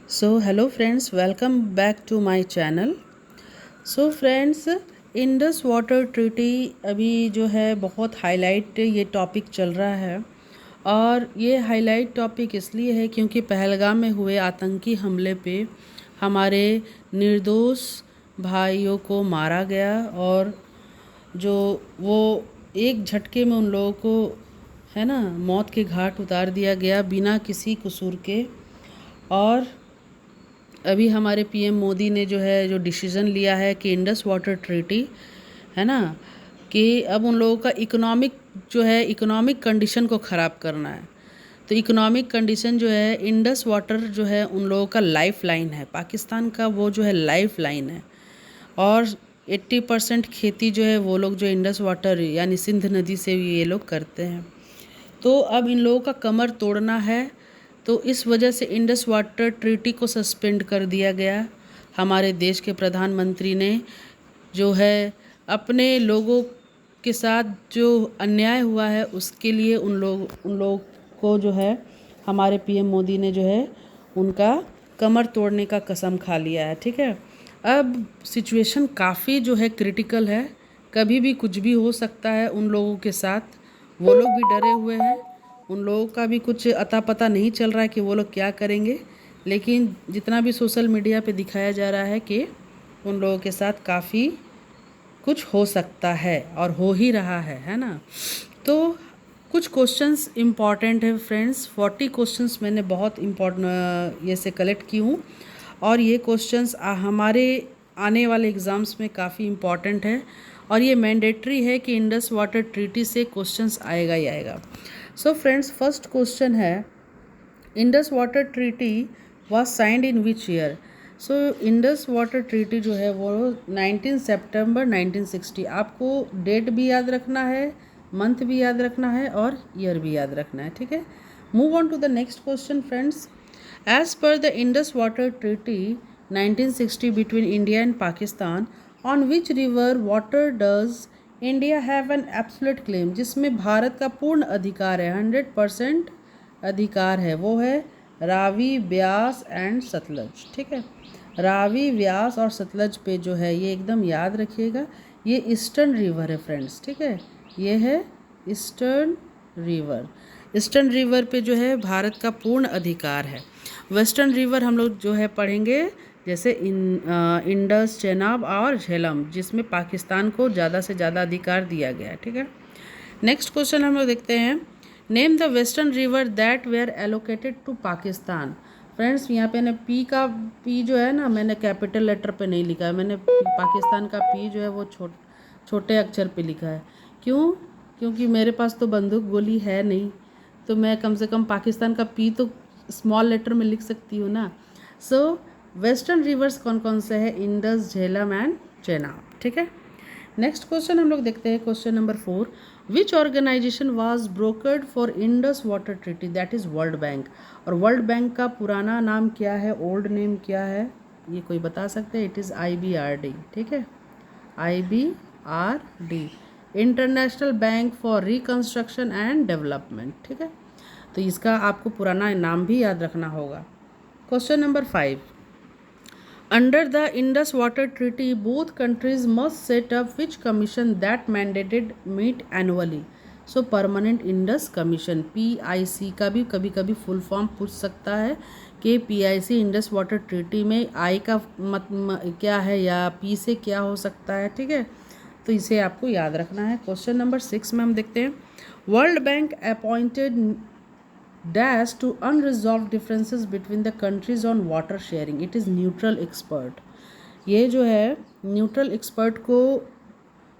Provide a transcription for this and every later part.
So hello friends, welcome back to my channel. So friends, Indus water treaty अभी जो है बहुत highlight ये टॉपिक चल रहा है। और ये हाईलाइट टॉपिक इसलिए है क्योंकि पहलगाम में हुए आतंकी हमले पे हमारे निर्दोष भाइयों को मारा गया और जो वो एक झटके में उन लोगों को है ना मौत के घाट उतार दिया गया बिना किसी कसूर के। और अभी हमारे पीएम मोदी ने जो डिसीज़न लिया है कि इंडस वाटर ट्रीटी है ना कि अब उन लोगों का इकोनॉमिक कंडीशन को ख़राब करना है। तो इकोनॉमिक कंडीशन जो है इंडस वाटर जो है उन लोगों का लाइफ लाइन है, पाकिस्तान का वो जो है लाइफ लाइन है। और 80% खेती जो है वो लोग जो इंडस वाटर यानी सिंध नदी से ये लोग करते हैं। तो अब इन लोगों का कमर तोड़ना है, तो इस वजह से इंडस वाटर ट्रीटी को सस्पेंड कर दिया गया। हमारे देश के प्रधानमंत्री ने जो है अपने लोगों के साथ जो अन्याय हुआ है उसके लिए उन लोग को जो है हमारे पीएम मोदी ने जो है उनका कमर तोड़ने का कसम खा लिया है। ठीक है, अब सिचुएशन काफ़ी जो है क्रिटिकल है, कभी भी कुछ भी हो सकता है उन लोगों के साथ। वो लोग भी डरे हुए हैं, उन लोगों का भी कुछ अता पता नहीं चल रहा है कि वो लोग क्या करेंगे। लेकिन जितना भी सोशल मीडिया पे दिखाया जा रहा है कि उन लोगों के साथ काफ़ी कुछ हो सकता है और हो ही रहा है ना। तो कुछ क्वेश्चंस इम्पॉर्टेंट है फ्रेंड्स, 40 क्वेश्चंस मैंने बहुत इम्पॉर्टेंट ये से कलेक्ट की हूँ और ये क्वेश्चंस हमारे आने वाले एग्ज़ाम्स में काफ़ी इम्पॉर्टेंट है और ये मैंडेटरी है कि इंडस वाटर ट्रीटी से क्वेश्चंस आएगा ही आएगा। सो फ्रेंड्स, फर्स्ट क्वेश्चन है Indus water treaty was signed in which year. So Indus water treaty जो है वो 19 सितंबर 1960। आपको डेट भी याद रखना है, मंथ भी याद रखना है और ईयर भी याद रखना है। ठीक है, move on to the next question friends. As per the Indus water treaty 1960 between India and Pakistan, on which river water does India have an absolute claim. जिसमें भारत का पूर्ण अधिकार है, 100% अधिकार है, वो है रावी, ब्यास एंड सतलज। ठीक है, रावी, व्यास और सतलज पे जो है ये एकदम याद रखिएगा, ये ईस्टर्न रिवर है फ्रेंड्स। ठीक है, ये है ईस्टर्न रिवर। ईस्टर्न रिवर पे जो है भारत का पूर्ण अधिकार है। वेस्टर्न रिवर हम लोग जो है पढ़ेंगे जैसे इंडस, चेनाब और झेलम, जिसमें पाकिस्तान को ज़्यादा से ज़्यादा अधिकार दिया गया है। ठीक है, नेक्स्ट क्वेश्चन हम लोग देखते हैं। Name the western river that were allocated to Pakistan. Friends, यहाँ पे पी जो है ना, मैंने कैपिटल लेटर पे नहीं लिखा है, मैंने पाकिस्तान का पी जो है वो छोटे अक्षर पे लिखा है। क्यों? क्योंकि मेरे पास तो बंदूक गोली है नहीं, तो मैं कम से कम पाकिस्तान का पी तो स्मॉल लेटर में लिख सकती हूँ ना। सो वेस्टर्न रिवर्स कौन कौन से है? Indus, Jhelum and Chenab. ठीक है, नेक्स्ट क्वेश्चन हम लोग देखते हैं, question number 4। Which organisation was brokered for Indus water treaty? That is world bank. और वर्ल्ड बैंक का पुराना नाम क्या है, ओल्ड नेम क्या है, ये कोई बता सकते हैं? It is IBRD। ठीक है, IBRD, international bank for reconstruction and development. ठीक है, तो इसका आपको पुराना नाम भी याद रखना होगा। Question number 5। Under the Indus Water Treaty, both countries must set up which commission that mandated meet annually? So Permanent Indus Commission, PIC का भी कभी कभी फुल फॉर्म पूछ सकता है कि PIC इंडस वाटर ट्रीटी में आई का क्या है या P से क्या हो सकता है। ठीक है, तो इसे आपको याद रखना है। क्वेश्चन नंबर 6 में हम देखते हैं, world bank appointed dash to unresolved differences between the countries on water sharing. It is neutral expert. ये जो है न्यूट्रल एक्सपर्ट को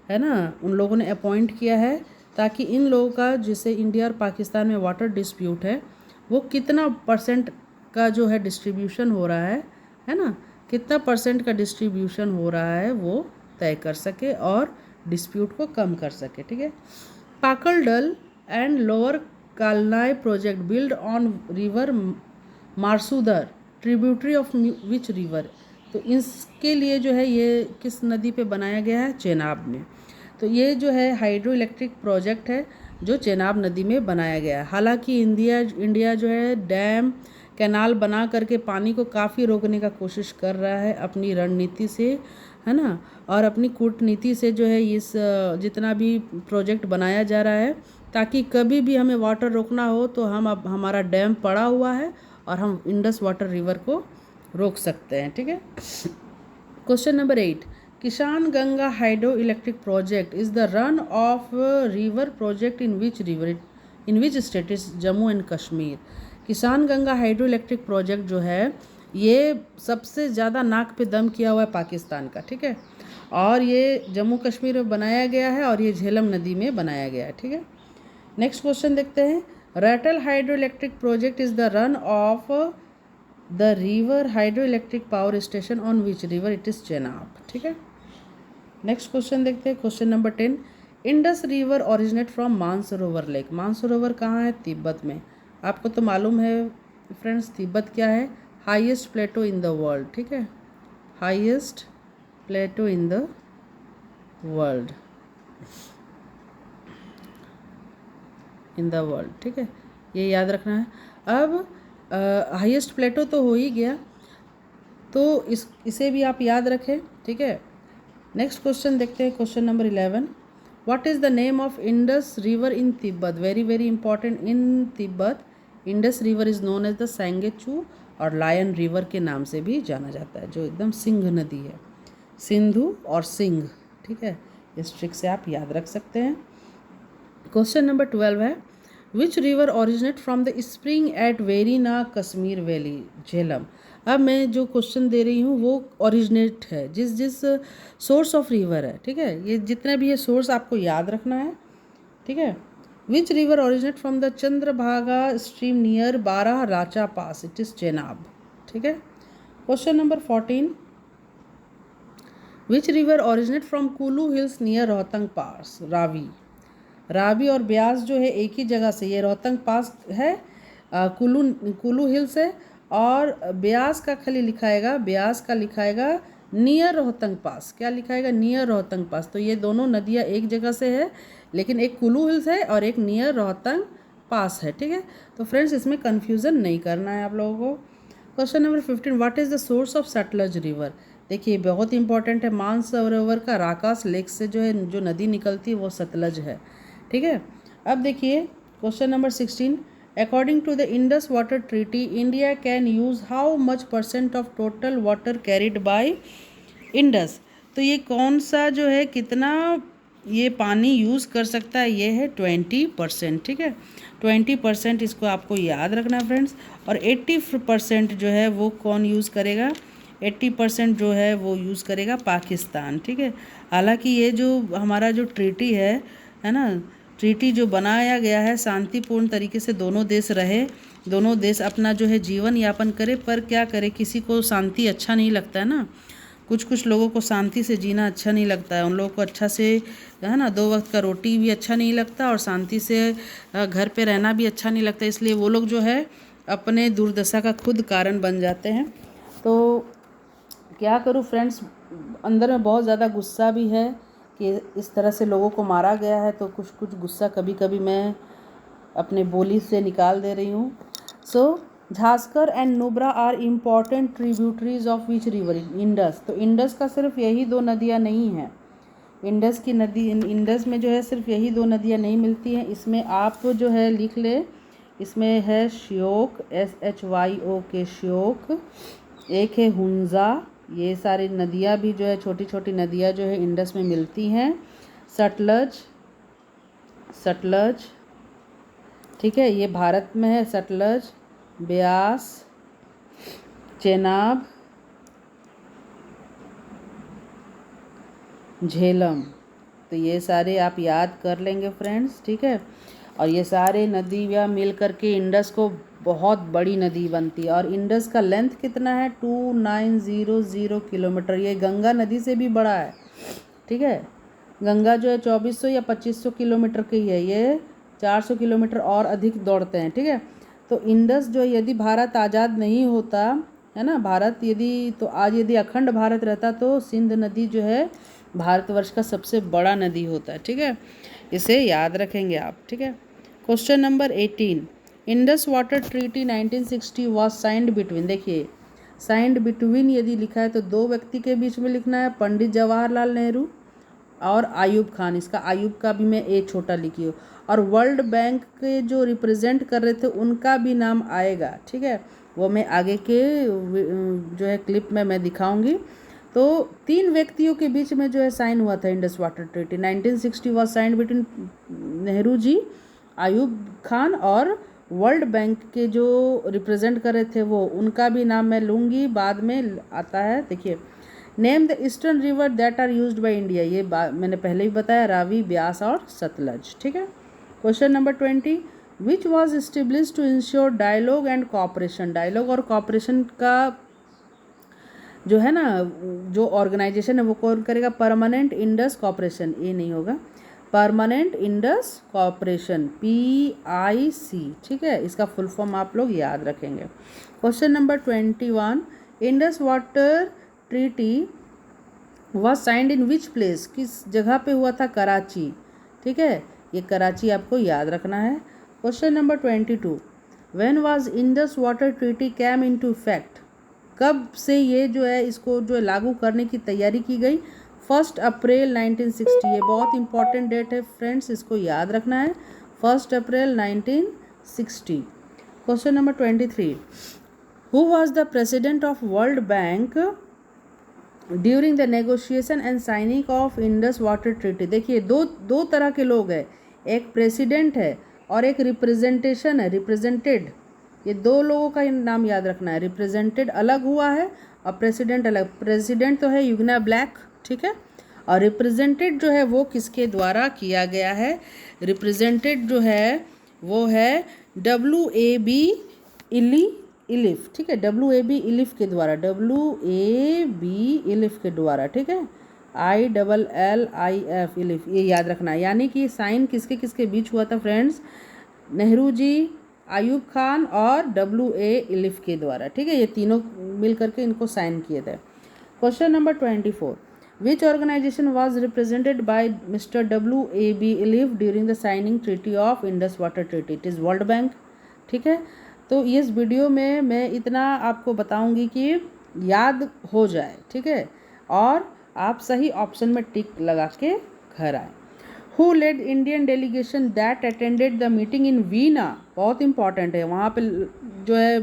है ना उन लोगों ने अपॉइंट किया है ताकि इन लोगों का, जैसे इंडिया और पाकिस्तान में वाटर डिस्प्यूट है, वो कितना परसेंट का जो है डिस्ट्रीब्यूशन हो रहा है ना, कितना परसेंट का डिस्ट्रीब्यूशन हो रहा है वो तय कर सके और डिस्प्यूट को कम कर सके। ठीक है, Pakal Dul and lower Kalnai project build on river Marusudar, tributary of which river. तो इसके लिए जो है ये किस नदी पे बनाया गया है? चेनाब में। तो ये जो है हाइड्रो इलेक्ट्रिक प्रोजेक्ट है जो चेनाब नदी में बनाया गया है। हालांकि इंडिया जो है डैम कैनाल बना करके पानी को काफ़ी रोकने का कोशिश कर रहा है अपनी रणनीति से, है ना, और अपनी कूटनीति से जो है इस जितना भी प्रोजेक्ट बनाया जा रहा है, ताकि कभी भी हमें वाटर रोकना हो तो हम अब हमारा डैम पड़ा हुआ है और हम इंडस वाटर रिवर को रोक सकते हैं। ठीक है। क्वेश्चन नंबर 8, किसान Ganga hydro electric project is the run of river project in which state is Jammu and Kashmir. किसान गंगा हाइड्रो इलेक्ट्रिक प्रोजेक्ट जो है ये सबसे ज़्यादा नाक पे दम किया हुआ है पाकिस्तान का। ठीक है, और ये जम्मू कश्मीर में बनाया गया है और ये झेलम नदी में बनाया गया है। ठीक है। नेक्स्ट क्वेश्चन देखते हैं, Ratle hydro electric project is the run of the river hydro electric power station on which river it is Chenab. ठीक है। नेक्स्ट क्वेश्चन देखते हैं, question number 10, Indus river originate from Mansarovar lake. Mansarovar कहाँ है? तिब्बत में। आपको तो मालूम है फ्रेंड्स, तिब्बत क्या है? Highest plateau in the world. ठीक है, highest plateau in the world, in the world. ठीक है, ये याद रखना है। अब हाईएस्ट प्लेटो तो हो ही गया, तो इसे भी आप याद रखें। ठीक है। नेक्स्ट क्वेश्चन देखते हैं, question number 11, what is the name of Indus river in Tibet. Very very important, in Tibet Indus river is known as the Senge Chu और लायन रिवर के नाम से भी जाना जाता है, जो एकदम सिंह नदी है, सिंधु और सिंह। ठीक है, इस ट्रिक से आप याद रख सकते हैं। क्वेश्चन नंबर 12 है, which river originate from the spring at Verinag Kashmir valley Jhelum. अब मैं जो क्वेश्चन दे रही हूँ वो ओरिजिनेट है, जिस सोर्स ऑफ रिवर है। ठीक है, ये जितने भी ये सोर्स आपको याद रखना है। ठीक है। Which river originate from the Chandrabhaga stream near Bara Lacha pass, it is Chenab. ठीक है। Question number 14, which river originate from Kullu hills near Rohtang pass. Ravi. Ravi और ब्यास जो है एक ही जगह से, ये रोहतंग पास है, कुलू हिल्स है, और ब्यास का खाली लिखाएगा, ब्यास का लिखाएगा नियर रोहतंग पास। क्या लिखाएगा? नियर रोहतंग पास। तो ये दोनों नदियाँ एक जगह से है, लेकिन एक कुलू हिल्स है और एक नियर रोहतंग पास है। ठीक है, तो फ्रेंड्स इसमें कन्फ्यूज़न नहीं करना है आप लोगों को। Question number 15, what is the source of Sutlej river. देखिए बहुत इंपॉर्टेंट है, मानसरोवर का राकास लेक से जो है जो नदी निकलती है वो सतलज है। ठीक है। अब देखिए question number 16, according to the Indus water treaty India can use how much % of total water carried by Indus. तो ये कौन सा जो है कितना ये पानी यूज़ कर सकता है? ये है 20%। ठीक है, 20% इसको आपको याद रखना है फ्रेंड्स। और 80% जो है वो कौन यूज़ करेगा? 80% जो है वो यूज़ करेगा पाकिस्तान। ठीक है, हालांकि ये जो हमारा जो ट्रीटी है ना, ट्रीटी जो बनाया गया है शांतिपूर्ण तरीके से दोनों देश रहे, दोनों देश अपना जो है जीवन यापन करे, पर क्या करे, किसी को शांति अच्छा नहीं लगता है ना, कुछ लोगों को शांति से जीना अच्छा नहीं लगता है, उन लोगों को अच्छा से है ना 2 वक्त का रोटी भी अच्छा नहीं लगता और शांति से घर पे रहना भी अच्छा नहीं लगता, इसलिए वो लोग जो है अपने दुर्दशा का खुद कारण बन जाते हैं। तो क्या करूँ फ्रेंड्स, अंदर में बहुत ज़्यादा गुस्सा भी है कि इस तरह से लोगों को मारा गया है, तो कुछ गुस्सा कभी कभी मैं अपने बोली से निकाल दे रही हूँ। So Zanskar and Nubra are important tributaries of which river. Indus. तो इंडस का सिर्फ यही 2 नदियाँ नहीं हैं, इंडस की नदी, इंडस में जो है सिर्फ यही 2 नदियाँ नहीं मिलती हैं। इसमें आप जो है लिख ले, इसमें है श्योक, SHYOK श्योक, एक है हुंजा, ये सारी नदियाँ भी जो है छोटी छोटी नदियाँ जो है इंडस में मिलती हैं। सतलज, ठीक है, ये भारत में है, सतलज, ब्यास, चेनाब, झेलम। तो ये सारे आप याद कर लेंगे फ्रेंड्स। ठीक है, और ये सारे नदियाँ मिल करके इंडस को बहुत बड़ी नदी बनती है। और इंडस का लेंथ कितना है? 2900 किलोमीटर। ये गंगा नदी से भी बड़ा है। ठीक है, गंगा जो है 2400 या 2500 किलोमीटर की है, ये 400 किलोमीटर और अधिक दौड़ते हैं। ठीक है, तो इंडस जो यदि भारत आज़ाद नहीं होता है ना, भारत यदि तो आज यदि अखंड भारत रहता तो सिंध नदी जो है भारतवर्ष का सबसे बड़ा नदी होता है। ठीक है, इसे याद रखेंगे आप। ठीक है। Question number 18, Indus water treaty 1960 was signed between, देखिए साइंड बिटवीन यदि लिखा है तो दो व्यक्ति के बीच में लिखना है, पंडित जवाहरलाल नेहरू और आयूब खान। इसका आयूब का भी मैं ए छोटा लिखी हूँ। और वर्ल्ड बैंक के जो रिप्रेजेंट कर रहे थे उनका भी नाम आएगा, ठीक है, वो मैं आगे के जो है क्लिप में मैं दिखाऊंगी। तो 3 व्यक्तियों के बीच में जो है साइन हुआ था Indus water treaty. 1960 was signed between Nehru ji, Ayub Khan, और वर्ल्ड बैंक के जो रिप्रेजेंट कर रहे थे वो, उनका भी नाम मैं लूँगी, बाद में आता है। देखिए, name the eastern river that are used by India, ये मैंने पहले ही बताया, रावी, ब्यास और सतलज, ठीक है। Question number 20, which was establish to ensure dialogue and cooperation. Dialogue और कॉपरेशन का जो है ना, जो ऑर्गेनाइजेशन है वो कौन करेगा, परमानेंट इंडस कॉपरेशन, ये नहीं होगा, परमानेंट इंडस कॉपरेशन, PIC, ठीक है, इसका फुल फॉर्म आप लोग याद रखेंगे। Question number 21, Indus water treaty was signed in which place, किस जगह पे हुआ था, कराची, ठीक है, ये कराची आपको याद रखना है। Question number 22, when was Indus water treaty came into effect, कब से ये जो है इसको जो लागू करने की तैयारी की गई, 1 अप्रैल 1960, ये बहुत इंपॉर्टेंट डेट है फ्रेंड्स, इसको याद रखना है, 1 अप्रैल 1960। Question number 23, who was the president of world bank during the negotiation and signing off Indus water treaty. देखिए दो तरह के लोग हैं, एक प्रेसिडेंट है और एक रिप्रेजेंटेशन है, रिप्रेजेंटेड, ये 2 लोगों का नाम याद रखना है। रिप्रेजेंटेड अलग हुआ है और प्रेसिडेंट अलग। प्रेसिडेंट तो है यूग्ना ब्लैक, ठीक है, और रिप्रेजेंटेड जो है वो किसके द्वारा किया गया है, रिप्रेजेंटेड जो है वो है WAB इलिफ, ठीक है, WAB इलिफ के द्वारा, WAB इलिफ के द्वारा, ठीक है, ILLIF इलिफ, ये याद रखना है। यानी कि साइन किसके किसके बीच हुआ था फ्रेंड्स, नेहरू जी, आयूब खान और WA इलिफ के द्वारा, ठीक है, ये तीनों मिल करके इनको साइन किए थे। Question number 24, which organisation was represented by mister WAB Iliff during the signing treaty of Indus water treaty, it is world Bank, ठीक है। तो इस वीडियो में मैं इतना आपको बताऊंगी कि याद हो जाए, ठीक है, और आप सही ऑप्शन में टिक लगा के घर आए। Who led Indian delegation that attended the meeting in Vienna, बहुत इंपॉर्टेंट है, वहाँ पे जो है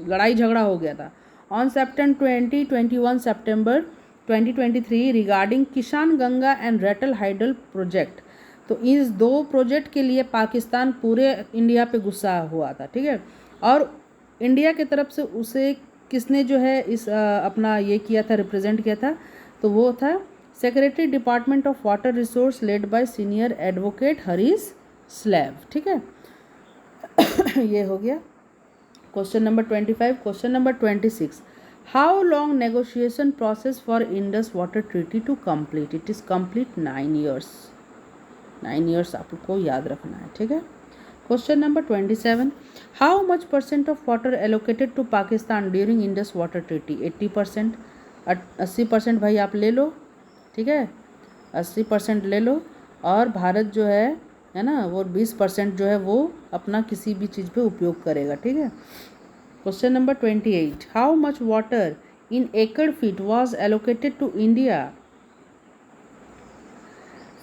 लड़ाई झगड़ा हो गया था, ऑन सेप्टेम्बर 21 सितंबर 2023 रिगार्डिंग किसान Ganga and Ratle hydel project. तो इस 2 प्रोजेक्ट के लिए पाकिस्तान पूरे इंडिया पे गुस्सा हुआ था, ठीक है, और इंडिया की तरफ से उसे किसने जो है इस अपना ये किया था, रिप्रेजेंट किया था, तो वो था secretary department of water resource led by senior advocate Harish स्लैब, ठीक है। ये हो गया question number 25। Question number 26, how long negotiation process for Indus water treaty to complete, it is complete 9 years, 9 years आपको याद रखना है, ठीक है। Question number 27, how much % of water allocated to Pakistan during Indus water treaty, 80%, 80% भाई आप ले लो, ठीक है, 80% ले लो, और भारत जो है ना, वो 20% जो है वो अपना किसी भी चीज़ पे उपयोग करेगा, ठीक है। Question number 28, how much water in acre feet was allocated to India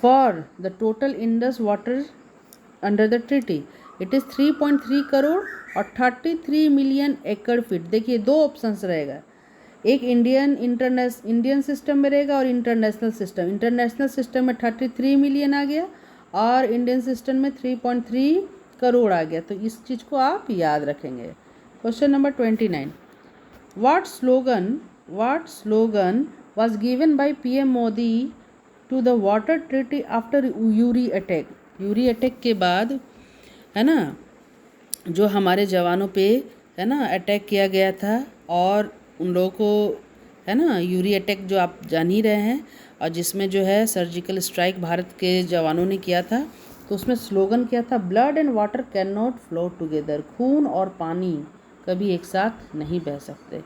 for the total Indus water under the treaty, it is 3.3 crore और 33 मिलियन एकड़ फीट। देखिए 2 ऑप्शंस रहेगा, एक इंडियन सिस्टम में रहेगा और इंटरनेशनल सिस्टम। इंटरनेशनल सिस्टम में 33 million आ गया और इंडियन सिस्टम में 3.3 करोड़ आ गया, तो इस चीज़ को आप याद रखेंगे। Question number 29, what slogan was given by PM Modi to the water treaty after Uri attack. Uri attack के बाद है ना, जो हमारे जवानों पे है ना अटैक किया गया था, और उन लोगों को है ना यूरी अटैक जो आप जान ही रहे हैं, और जिसमें जो है सर्जिकल स्ट्राइक भारत के जवानों ने किया था, तो उसमें स्लोगन क्या था, blood and water can not flow together, खून और पानी कभी एक साथ नहीं बह सकते।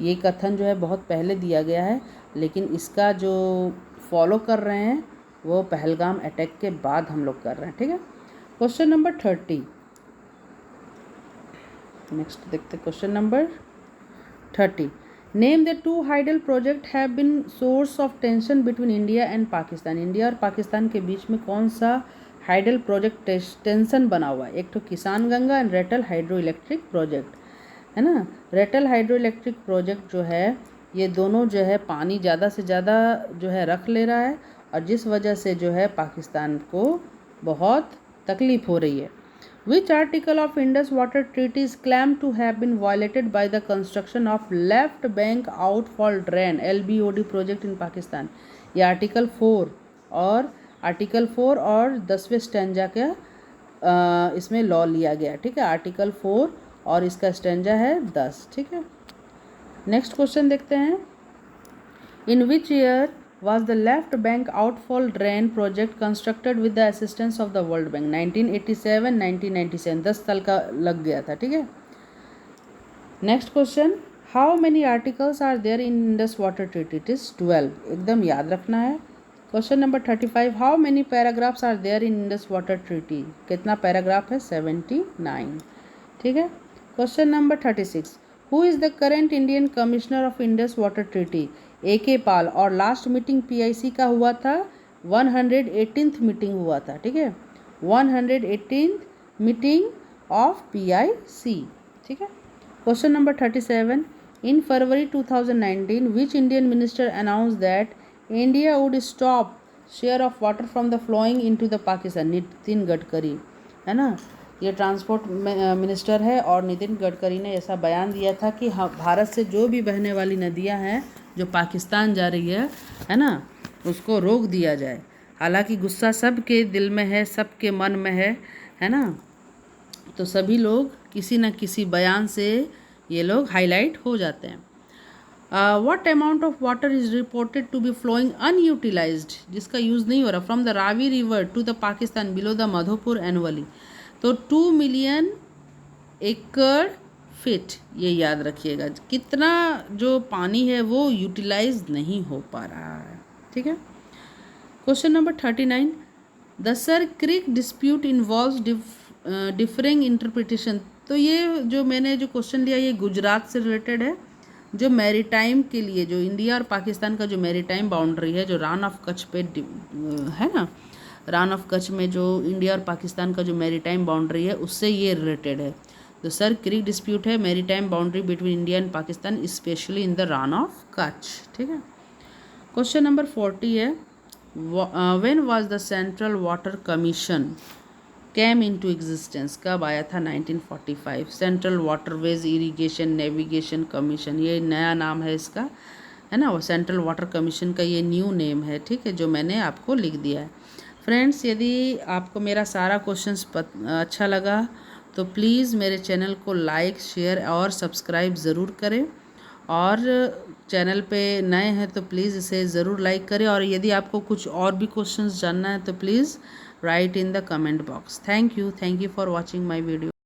ये कथन जो है बहुत पहले दिया गया है, लेकिन इसका जो फॉलो कर रहे हैं वो पहलगाम अटैक के बाद हम लोग कर रहे हैं, ठीक है। क्वेश्चन नंबर 30, नेक्स्ट देखते question number 30. Name the two hydel project have been source of tension between India and Pakistan. India और पाकिस्तान के बीच में कौन सा हाइडल प्रोजेक्ट टेंशन बना हुआ है? एक तो किसान Ganga and Ratle hydro electric project है ना. रेटल हाइड्रो इलेक्ट्रिक प्रोजेक्ट जो है ये दोनों जो है पानी ज़्यादा से ज़्यादा जो है रख ले रहा है और जिस वजह से जो है पाकिस्तान को बहुत तकलीफ़ हो रही है. Which article of Indus Water Treaty is claimed to have been violated by the construction of left bank outfall drain LBOD project in Pakistan? ये आर्टिकल 4 और 10वें स्टैंजा का इसमें लॉ लिया गया. ठीक है, आर्टिकल 4 और इसका स्टैंजा है 10. ठीक है, नेक्स्ट क्वेश्चन देखते हैं. In which year was the left bank outfall drain project constructed with the assistance of the World Bank? 1987, 1997. 10 साल का लग गया था. ठीक है, next question. How many articles are there in Indus water treaty? It is 12. एकदम याद रखना है. Question number 35. How many paragraphs are there in Indus water treaty? कितना पैराग्राफ है? 79. ठीक है, question number 36. Who is the current Indian commissioner of Indus water treaty? AK Pal. और last meeting PIC का हुआ था 118th मीटिंग हुआ था. ठीक है, 118th मीटिंग ऑफ PIC. ठीक है, question number 37. In February 2019 which Indian minister announce that India would stop share of water from the flowing into the Pakistan? Nitin Gadkari है ना, ये ट्रांसपोर्ट मिनिस्टर है और नितिन गडकरी ने ऐसा बयान दिया था कि भारत से जो भी बहने वाली नदियां हैं जो पाकिस्तान जा रही है ना, उसको रोक दिया जाए. हालांकि गुस्सा सबके दिल में है, सबके मन में है ना, तो सभी लोग किसी न किसी बयान से ये लोग हाईलाइट हो जाते हैं. What amount of water is reported to be flowing unutilised, जिसका यूज़ नहीं हो रहा, from the Ravi river to the Pakistan below the Madhopur annually? तो 2 मिलियन एकड़ फिट. ये याद रखिएगा, कितना जो पानी है वो यूटिलाइज नहीं हो पा रहा है. ठीक है, question number 39. The Sir Creek dispute involves differing interpretation. तो ये जो मैंने जो क्वेश्चन लिया ये गुजरात से रिलेटेड है. जो मैरीटाइम के लिए जो इंडिया और पाकिस्तान का जो मैरीटाइम बाउंड्री है जो रान ऑफ कच्छ पे है ना, रान ऑफ कच्छ में जो इंडिया और पाकिस्तान का जो मैरीटाइम बाउंड्री है उससे ये रिलेटेड है. तो सर क्रिक डिस्प्यूट है maritime boundary between India and Pakistan specially in the run of Kutch. ठीक है, क्वेश्चन नंबर 40 है. When was the central water commission came into existence? कब आया था? 1945. Central waterways irrigation navigation commission, ये नया नाम है इसका, है ना. वो सेंट्रल वाटर कमीशन का ये न्यू नेम है. ठीक है, जो मैंने आपको लिख दिया है. फ्रेंड्स, यदि आपको मेरा सारा क्वेश्चंस अच्छा लगा तो प्लीज़ मेरे चैनल को लाइक शेयर और सब्सक्राइब ज़रूर करें. और चैनल पे नए हैं तो प्लीज़ इसे ज़रूर लाइक करें. और यदि आपको कुछ और भी क्वेश्चंस जानना है तो please write in the comment box. Thank you for watching my video.